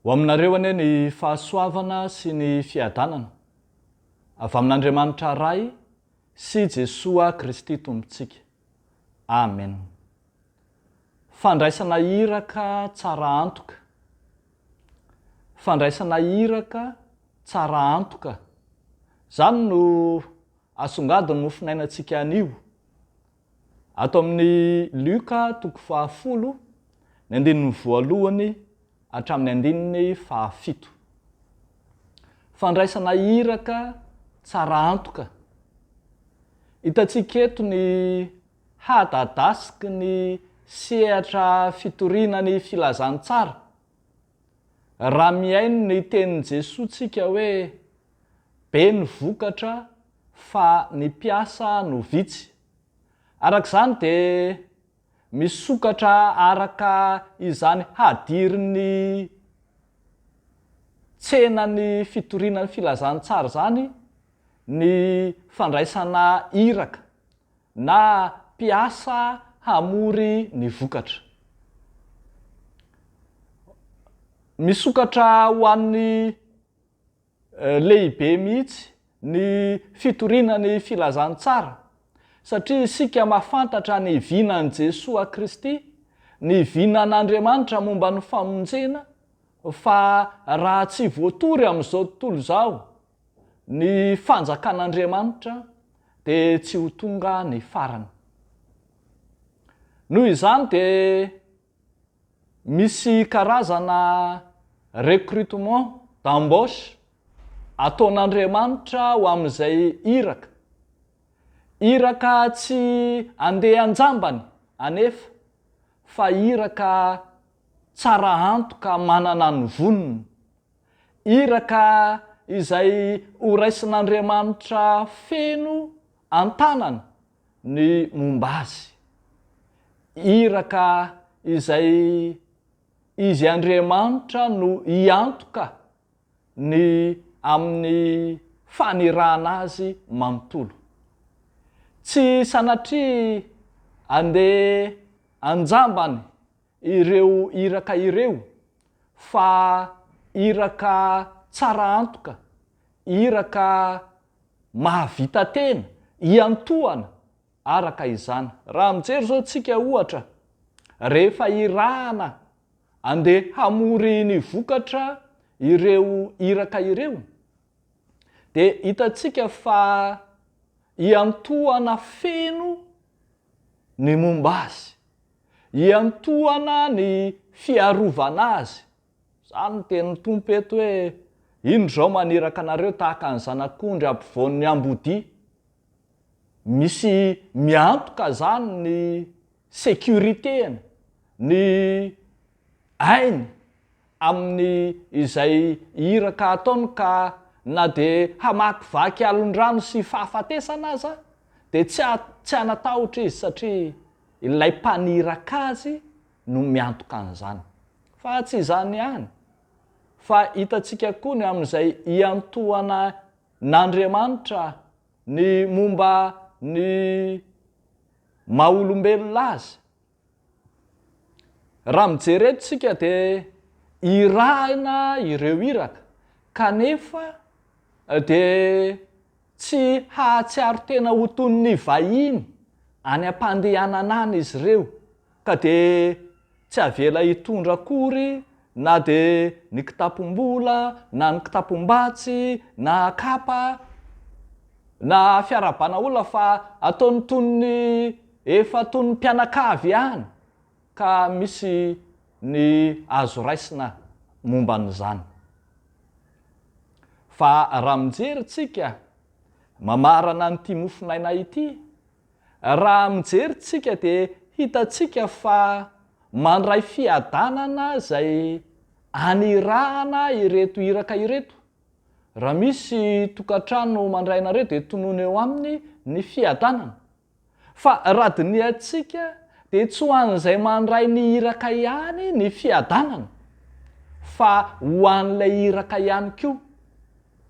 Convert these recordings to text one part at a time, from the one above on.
Ho aminareo anie ny fahasoavana sy ny fiadanana avy amin'Andriamanitra ray sy Jesoa Kristy tompontsika. Amen. Fandraisana iraka tsara antoka. Fandraisana iraka tsara antoka. Zany no asongadiny no finainantsika anio. Ato amin'ny Luka 10, ny andininy voalohany hatramin'ny 17. Fandraisana iraka tsara antoka. Hitantsika eto ny hadadasiky ny sehatra fitorianany filazantsara. Raha miaino ny tenin'i Jesoa tsika hoe be ny vokatra fa ny mpiasa no vitsy. Arak'izany dia misokatra araka izany hadirin'ny tsenany fitorianany filazantsara zany ny fandraisana iraka na mpiasa hamory ny vokatra. Misokatra ho an'ny lehibe mihitsy ny fitorianany filazantsara satria isika mahafantatra ny vinan'i Jesoa Kristy, ny vinan'Andriamanitra momba ny famonjena, fa raha tsy voatory amin'izao tontolo izao ny fanjakan'Andriamanitra dia tsy ho tonga ny farany. Noho izany dia misy karazana recrutement d'embauche ataon'Andriamanitra ho amin'izay iraka. Iraka tsy andeha anjambany anefa fa iraka tsara antoka manana ny voniny. Iraka izay horaisin'Andriamanitra feno antanana ny momba azy. Iraka izay izy Andriamanitra no hiantoka ny amin'ny fanirahana azy manontolo. Tsy sanatria andeha anjambany ireo iraka ireo, fa iraka tsara antoka, iraka mahavita tena, hiantohana araka izany. Raha mijery zao tsika ohatra, rehefa irahana andeha hamory ny vokatra ireo iraka ireo, dia hitantsika fa hiantohana feno ny momba azy, hiantohana ny fiarovana azy. Zany tenin'ny Tompo eto hoe indro zao maniraka anareo tahaka ny zanak'ondry ampovoan'ny ambodia. Misy miantoka zany ny sécuritény, ny ainy amin'ny izay iraka ataony, ka na dia hamakivaky alon-drano sy fahafatesana aza dia tsy anatahotra izy satria ilay mpaniraka azy no miantoka an'izany. Fa tsy izany ihany, fa hitantsika koa ny amin'izay hiantohana n'Andriamanitra ny momba ny maha-olombelona azy. Raha mijery eto tsika dia irahina ireo iraka, kanefa dia tsy hahatsiaro tena ho toy ny vahiny any am-pandehanana any izy ireo, ka dia tsy avela hitondra akory na dia ny kitapom-bola na ny kitapom-batsy na kapa na fiarabana olona, fa ataony toy ny efa toy ny mpianakavy ihany, ka misy ny azo raisina momba n'izany. Fa raha mijery tsika mamarana n'ity mofinaina ity, raha mijery tsika dia hitantsika fa mandray fiadanana izay anirahana ireto iraka ireto. Raha misy tokantrano mandray anareo dia tonoina eo aminy ny fiadanana. Fa raha dinihantsika dia tsy ho an'izay mandray ny iraka ihany ny fiadanana, fa ho an'ilay iraka ihany koa.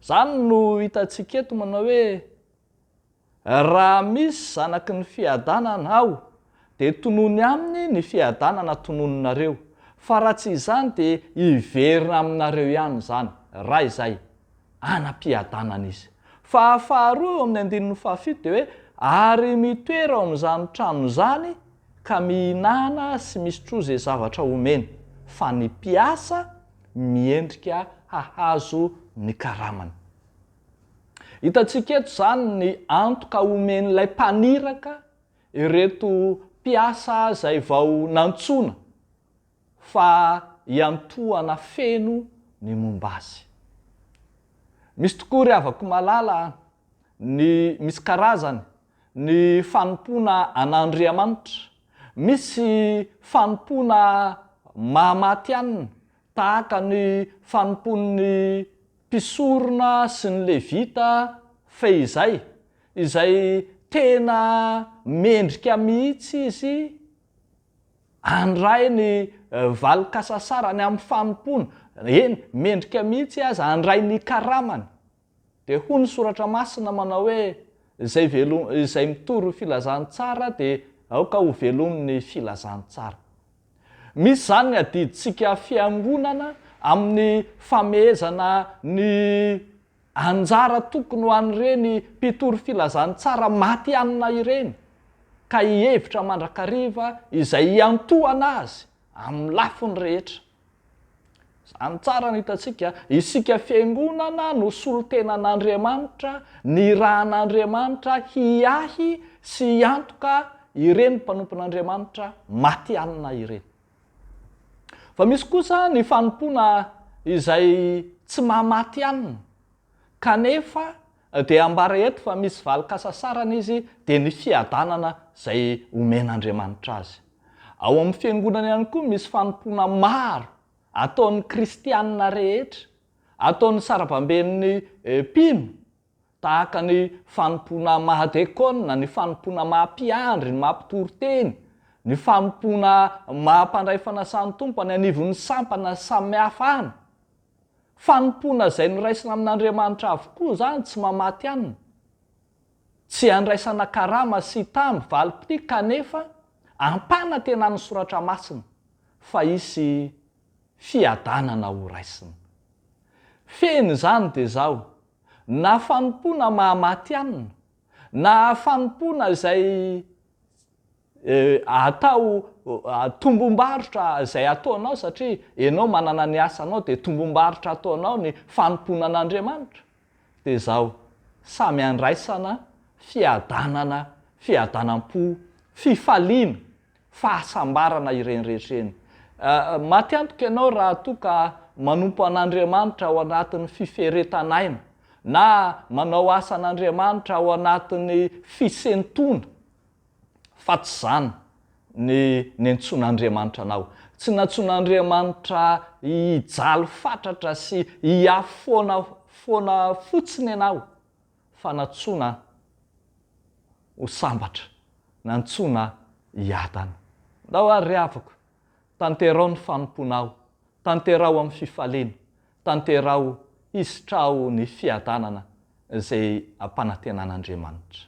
Zany no hitantsika eto manao hoe raha misy zanaky ny fiadanana ao dia tonony aminy ny fiadanana tononinareo. fa raha tsy izany dia iverina aminareo ihany zany raha izay anam-piadanana izy. Fa faharoa amin'ny 15 dia hoe ary mitoera ao amin'izany trano zany ka mihinana sy misotro izay zavatra omeny fa ny mpiasa miendrika hahazo ny karamany. Hitantsika eto zany ny antoka omen'ilay mpaniraka ireto mpiasa izay vao nantsona fa hiantohana feno ny momba azy. Misy tokoa ry havako malala misy karazany ny fanompoana an'Andriamanitra. Misy fanompoana mahamatianina tahaka ny fanompoan'ny mpisorona sy ny levita fehizay, izay tena mendrika mihitsy izy handray ny valikasasarany amin'ny fanompoana. Eny, mendrika mihitsy azy handray ny karamany. Dia hoy ny soratra masina manao hoe izay mitory filazantsara dia aoka ho velomin'ny filazantsara. Misy zany ny adidintsika fiangonana amin'ny famehezana ny anjara tokony ho an'ireny mpitory filazantsara matianina ireny, ka hihevitra mandrakariva izay hiantohana azy amin'ny lafiny rehetra. Zany tsara ny hitantsika, isika fiangonana no solotenan'Andriamanitra, ny rahan'Andriamanitra hiahy sy hiantoka ireny mpanompon'Andriamanitra matianina ireny. Fa misy kosa ny fanompoana izay tsy mahamatianina, kanefa dia ambara eto fa misy valikasasarana izy dia ny fiadanana izay omen'Andriamanitra azy. Ao amin'ny fiangonana ihany koa misy fanompoana maro ataon'ny kristianina rehetra, ataon'ny sarababeny mpino, tahaka ny fanompoana mahadekona, ny fanompoana mahampiandry, ny mahampitoroteny, ny fanompoana mahampandray fanasany tompo any anivon'ny sampana samihafa any. Fanompoana izay noraisina amin'Andriamanitra avokoa zany tsy mamatianina, tsy andraisana karama sy tamby valim-pity, kanefa ampanantenan'ny soratra masina fa hisy fiadanana ho raisina. Feny zany dia zao, na fanompoana mahamatianina, na fanompoana izay atao tombom-barotra izay ataonao satria ianao manana ny asanao dia tombom-barotra ataonao ny fanompoana an'Andriamanitra, dia zao samy andraisana fiadanana, fiadanam-po, fifaliana, fahasambarana ireny rehetreny. Maty antoka ianao raha toa ka manompo an'Andriamanitra ao anatin'ny fiferetanaina, na manao asan'Andriamanitra ao anatin'ny fisentona, fa tsy zany ny antson'Andriamanitra anao. Tsy nantson'Andriamanitra hijaly fatratra sy hiafy foana fotsiny ianao, fa nantsona ho sambatra, nantsona hiadana. Ndao ary ry havako, tanterao ny fanomponao, tanterao amin'ny fifaliana, tanterao hisitrao ny fiadanana izay ampanantenan'Andriamanitra.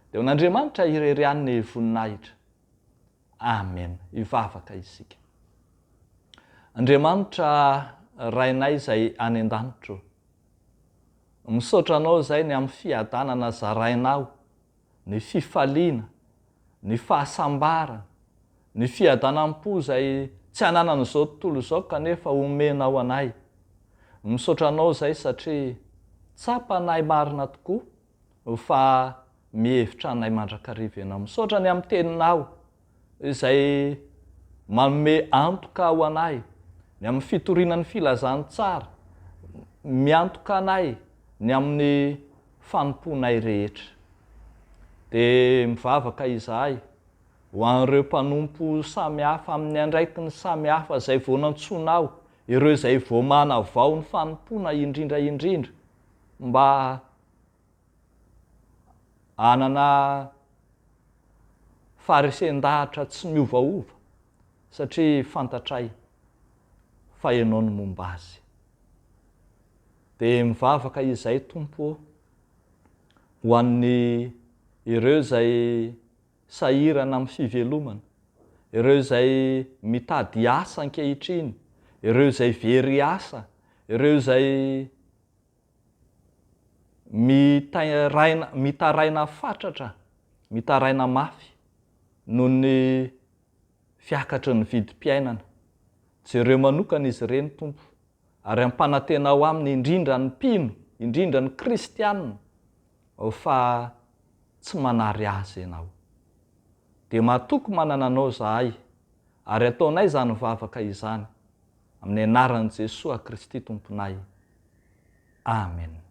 Dia n'Andriamanitra irery ny voninahitra. Amen. Ivavaka isika. Andriamanitra rainay izay any an-danitro, misaotra anao izay ny amin'ny fiadanana zarainao, ny fifaliana, ny fahasambarana, ny fiadanam-po izay tsy ananan'izao tontolo izao kanefa omenao anay. Misaotra anao izay satria tsapanay marina tokoa fa mihevitra anay mandrakariva ianao. Misaotra ny amin'ny teninao izay manome antoka ho anay, ny amin'ny fitorinan'ny filazantsara, miantoka anay ny amin'ny fanomponay rehetra. Dia mivavaka izahay ho an'ireo mpanompo samihafa amin'ny andraikiny samihafa izay vao nantsonao, ireo izay vao manavao ny fanompona indrindra, mba hanana faharesen-dahatra tsy miovaova, satria fantatray fa ianao ny momba azy. Dia mivavaka izay Tompo ho an'ny ireo izay sahirana amin'ny fivelomana, ireo izay mitady asa ankehitriny, ireo izay very asa, ireo izay mitaraina fatratra, mitaraina mafy noho ny fiakatry ny vidim-piainana. Jereo manokana izy ireny Tompo, ary ampanantena ao aminy indrindra ny mpino, indrindra ny kristianina, fa tsy manary azy ianao. Dia mahatoky manana anao zahay, ary ataonay izany vavaka izany, amin'ny anaran'i Jesosy Kristy Tomponay. Amen.